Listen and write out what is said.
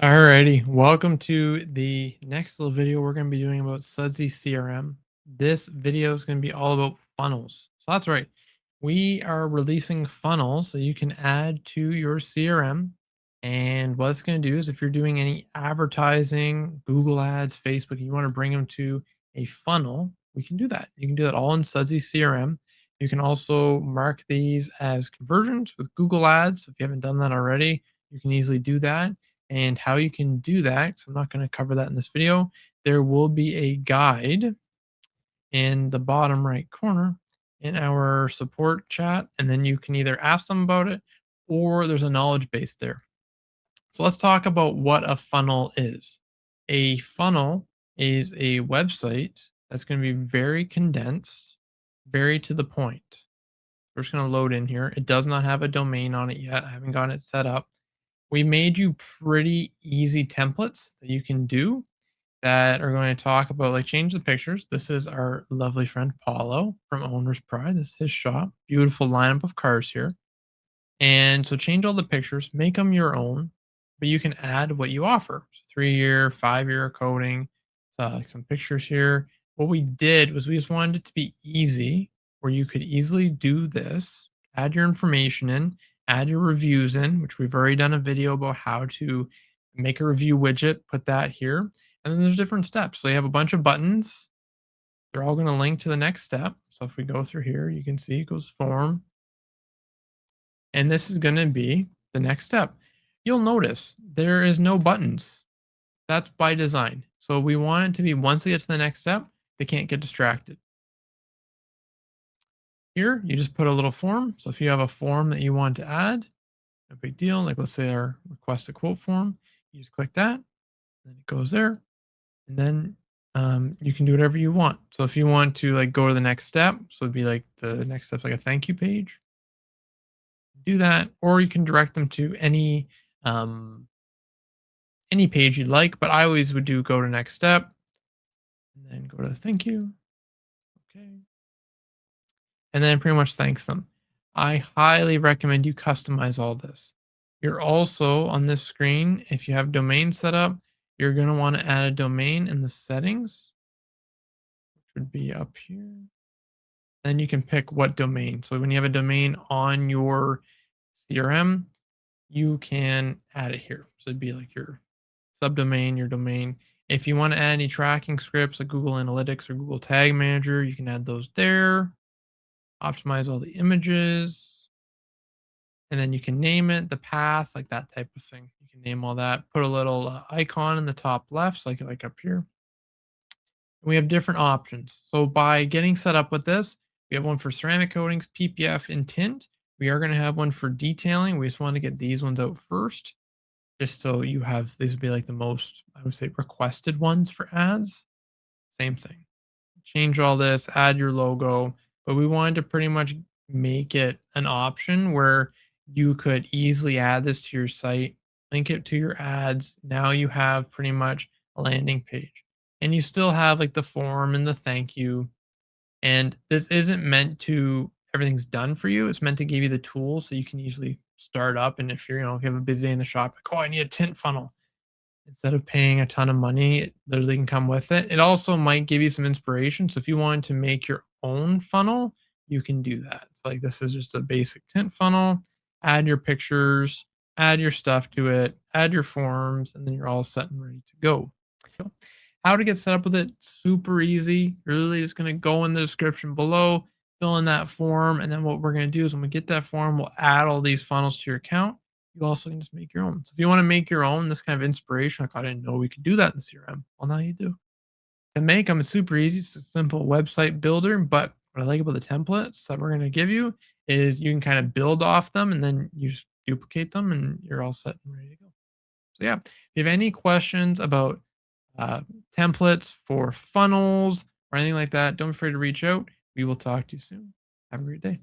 Alrighty, welcome to the next little video we're going to be doing about SudsyCRM. This video is going to be all about funnels. So that's right. We are releasing funnels that you can add to your CRM. And what it's going to do is if you're doing any advertising, Google Ads, Facebook, you want to bring them to a funnel, we can do that. You can do that all in SudsyCRM. You can also mark these as conversions with Google Ads. If you haven't done that already, you can easily do that. And how you can do that, so I'm not going to cover that in this video. There will be a guide in the bottom right corner in our support chat, and then you can either ask them about it or there's a knowledge base there. So let's talk about what a funnel is. A funnel is a website that's going to be very condensed, very to the point. We're just going to load in here. It does not have a domain on it yet. I haven't gotten it set up. We made you pretty easy templates that you can do that are going to talk about like change the pictures. This is our lovely friend Paulo from Owner's Pride. This is his shop. Beautiful lineup of cars here. And so change all the pictures, make them your own, but you can add what you offer. So 3-year, 5-year coding, so like some pictures here. What we did was we just wanted it to be easy where you could easily do this, add your information in, add your reviews in, which we've already done a video about how to make a review widget, put that here. And then there's different steps. So you have a bunch of buttons. They're all going to link to the next step. So if we go through here, you can see it goes form, and this is going to be the next step. You'll notice there is no buttons. That's by design. So we want it to be once they get to the next step, they can't get distracted. Here, you just put a little form. So if you have a form that you want to add, no big deal. Like let's say our request a quote form, you just click that, then it goes there, and then you can do whatever you want. So if you want to like go to the next step, so it'd be like the next step's like a thank you page, do that, or you can direct them to um, any page you'd like. But I always would do go to next step, and then go to thank you, okay, and then pretty much thanks them. I highly recommend you customize all this. You're also on this screen, if you have domain set up, you're going to want to add a domain in the settings, which would be up here. Then you can pick what domain. So when you have a domain on your CRM, you can add it here. So it'd be like your subdomain, your domain. If you want to add any tracking scripts like Google Analytics or Google Tag Manager, you can add those there. Optimize all the images. And then you can name it, the path, like that type of thing. You can name all that. Put a little icon in the top left, so like up here. We have different options. So by getting set up with this, we have one for ceramic coatings, PPF, and tint. We are going to have one for detailing. We just want to get these ones out first, just so you have, these would be like the most, I would say, requested ones for ads. Same thing. Change all this, add your logo, but we wanted to pretty much make it an option where you could easily add this to your site, link it to your ads. Now you have pretty much a landing page, and you still have like the form and the thank you. And this isn't meant to, everything's done for you. It's meant to give you the tools so you can easily start up. And if you're, if you have a busy day in the shop, like, oh, I need a tint funnel, instead of paying a ton of money, it literally can come with it. It also might give you some inspiration. So if you wanted to make your own funnel, you can do that. Like this is just a basic tint funnel. Add your pictures, add your stuff to it, add your forms, and then you're all set and ready to go. How to get set up with it, super easy. You're really just going to go in the description below, fill in that form, and then what we're going to do is when we get that form, we'll add all these funnels to your account. You also can just make your own. So if you want to make your own, this kind of inspiration, like I didn't know we could do that in CRM. Well, now you do. To make them, it's super easy. It's a simple website builder. But what I like about the templates that we're going to give you is you can kind of build off them and then you just duplicate them and you're all set and ready to go. So yeah, if you have any questions about uh, templates for funnels or anything like that, don't be afraid to reach out. We will talk to you soon. Have a great day.